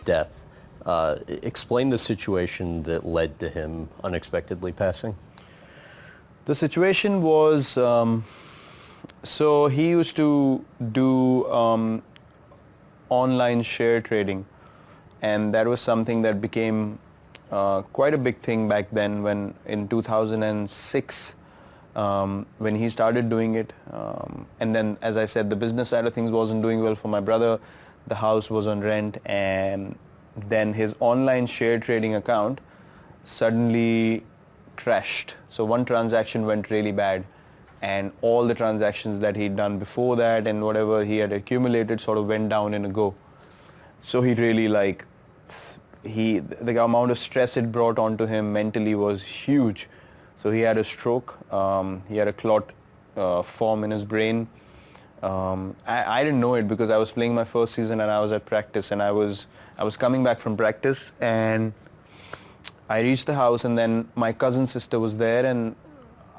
death. Explain the situation that led to him unexpectedly passing. The situation was, so he used to do online share trading, and that was something that became quite a big thing back then when in 2006 when he started doing it. And then, as I said, the business side of things wasn't doing well for my brother. The house was on rent, and then his online share trading account suddenly crashed. So one transaction went really bad, and all the transactions that he'd done before that and whatever he had accumulated sort of went down in a go. So he really the amount of stress it brought onto him mentally was huge. So he had a stroke. He had a clot form in his brain. I didn't know it because I was playing my first season and I was at practice, and I was coming back from practice, and I reached the house, and then my cousin's sister was there, and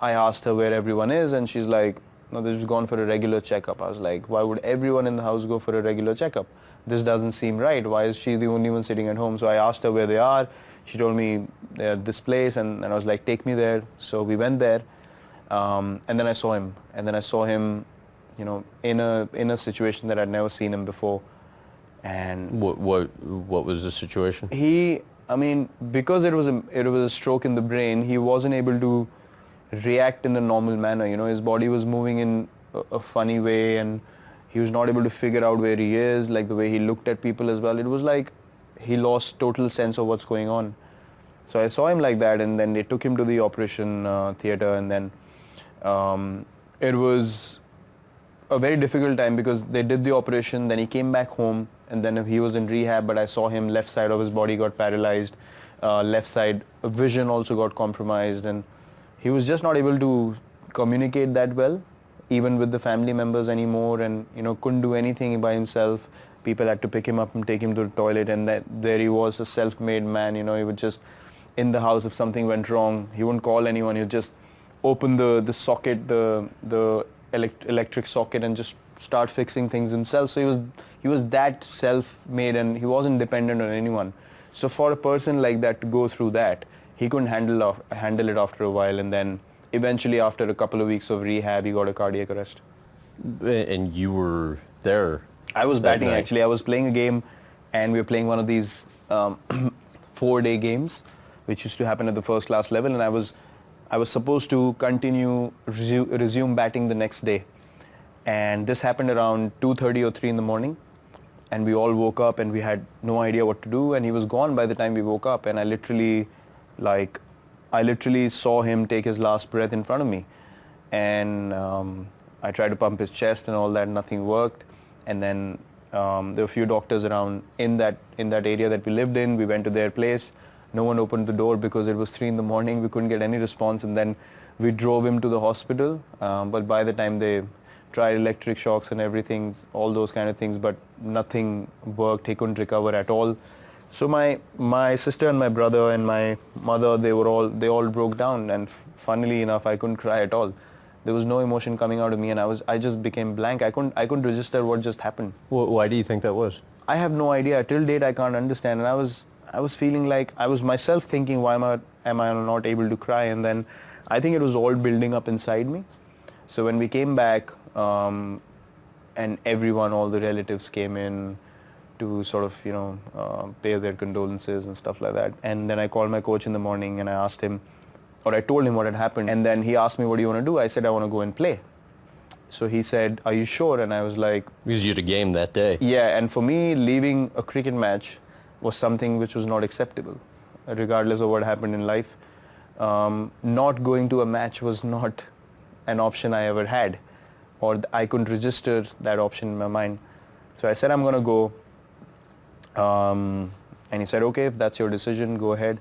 I asked her where everyone is, and she's like, no, they've just gone for a regular checkup. I was like, why would everyone in the house go for a regular checkup? This doesn't seem right. Why is she the only one sitting at home? So I asked her where they are. She told me they're at this place, and I was like, take me there. So we went there, and then I saw him. And then I saw him, in a situation that I'd never seen him before. And what was the situation? Because it was a stroke in the brain, he wasn't able to react in a normal manner. His body was moving in a funny way, and he was not able to figure out where he is, like the way he looked at people as well. It was like he lost total sense of what's going on. So I saw him like that, and then they took him to the operation theater, and then it was a very difficult time because they did the operation, then he came back home, and then he was in rehab, but I saw him, left side of his body got paralyzed, left side vision also got compromised, and he was just not able to communicate that well, even with the family members anymore, and couldn't do anything by himself. People had to pick him up and take him to the toilet, and there he was, a self-made man. He would just, in the house, if something went wrong, he wouldn't call anyone. He'd just open the socket, the electric socket, and just start fixing things himself. So he was that self-made, and he wasn't dependent on anyone. So for a person like that to go through that, he couldn't handle it after a while, and then eventually after a couple of weeks of rehab, he got a cardiac arrest. And you were there? I was batting night. Actually. I was playing a game, and we were playing one of these 4-day games, which used to happen at the first class level, and I was supposed to resume batting the next day. And this happened around 2:30 or 3 in the morning, and we all woke up and we had no idea what to do, and he was gone by the time we woke up, and I literally saw him take his last breath in front of me. And I tried to pump his chest and all that, nothing worked. And then there were a few doctors around in that area that we lived in. We went to their place. No one opened the door because it was 3 in the morning. We couldn't get any response, and then we drove him to the hospital. But by the time they tried electric shocks and everything, all those kind of things, but nothing worked. He couldn't recover at all. So my sister and my brother and my mother, they all broke down, and funnily enough, I couldn't cry at all. There was no emotion coming out of me, and I just became blank. I couldn't register what just happened. Why do you think that was? I have no idea. Till date, I can't understand. And I was feeling like I was myself thinking, why am I not able to cry? And then I think it was all building up inside me. So when we came back, and everyone, all the relatives came in to sort of, pay their condolences and stuff like that. And then I called my coach in the morning, and I asked him, or I told him what had happened. And then he asked me, what do you want to do? I said, I want to go and play. So he said, are you sure? And I was like... Because you had a game that day. Yeah, and for me, leaving a cricket match was something which was not acceptable, regardless of what happened in life. Not going to a match was not an option I ever had, or I couldn't register that option in my mind. So I said, I'm going to go. And he said, okay, if that's your decision, go ahead.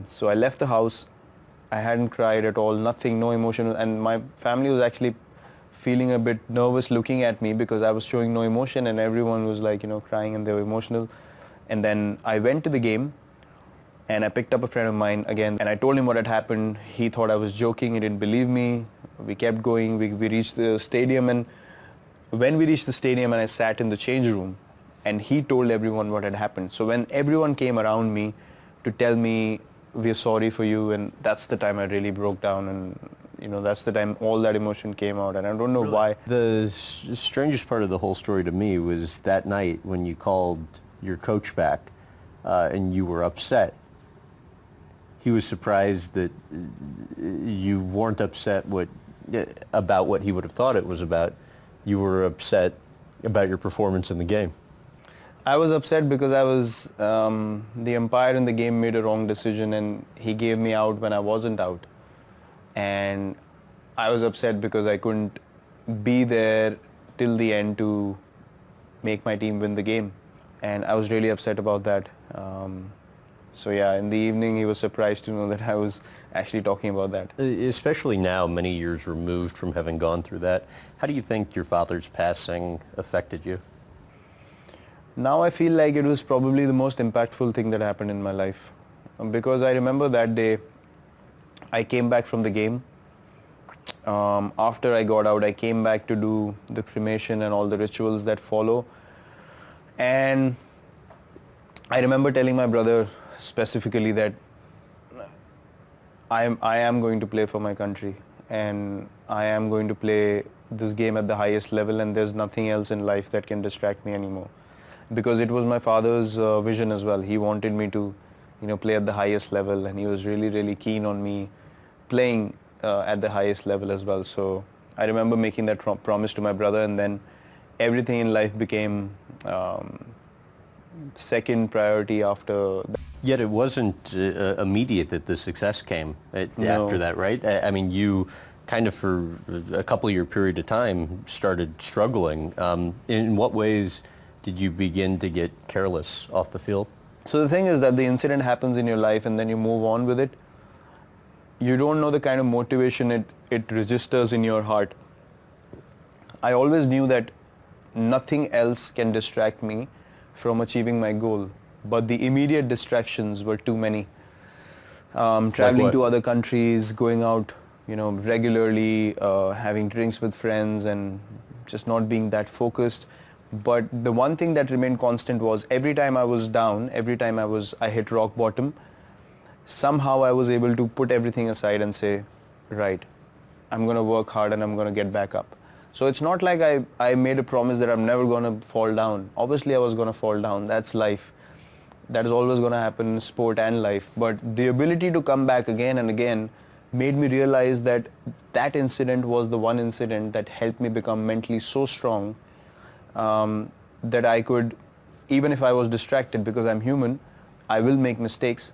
So I left the house. I hadn't cried at all, nothing, no emotion. And my family was actually feeling a bit nervous looking at me because I was showing no emotion, and everyone was like, crying, and they were emotional. And then I went to the game, and I picked up a friend of mine again, and I told him what had happened. He thought I was joking. He didn't believe me. We kept going. We reached the stadium, and when we reached the stadium and I sat in the change room, and he told everyone what had happened. So when everyone came around me to tell me, we're sorry for you, and that's the time I really broke down, and that's the time all that emotion came out, and I don't know why. The strangest part of the whole story to me was that night when you called your coach back and you were upset. He was surprised that you weren't upset about what he would have thought it was about. You were upset about your performance in the game. I was upset because the umpire in the game made a wrong decision, and he gave me out when I wasn't out. And I was upset because I couldn't be there till the end to make my team win the game. And I was really upset about that. So yeah, in the evening he was surprised to know that I was actually talking about that. Especially now, many years removed from having gone through that, how do you think your father's passing affected you? Now I feel like it was probably the most impactful thing that happened in my life. Because I remember that day, I came back from the game. After I got out, I came back to do the cremation and all the rituals that follow. And I remember telling my brother specifically that I am going to play for my country, and I am going to play this game at the highest level, and there's nothing else in life that can distract me anymore. Because it was my father's vision as well. He wanted me to, play at the highest level, and he was really, really keen on me playing at the highest level as well. So I remember making that promise to my brother, and then everything in life became second priority after that. Yet it wasn't immediate that the success came after that, right? I mean, you kind of for a couple-year period of time started struggling. In what ways did you begin to get careless off the field? So the thing is that the incident happens in your life and then you move on with it. You don't know the kind of motivation it registers in your heart. I always knew that nothing else can distract me from achieving my goal, but the immediate distractions were too many. Traveling to other countries, going out, regularly, having drinks with friends, and just not being that focused. But the one thing that remained constant was every time I was down, every time I hit rock bottom, somehow I was able to put everything aside and say, right, I'm going to work hard and I'm going to get back up. So it's not like I made a promise that I'm never going to fall down. Obviously I was going to fall down. That's life. That is always going to happen in sport and life. But the ability to come back again and again made me realize that that incident was the one incident that helped me become mentally so strong that I could, even if I was distracted, because I'm human, I will make mistakes,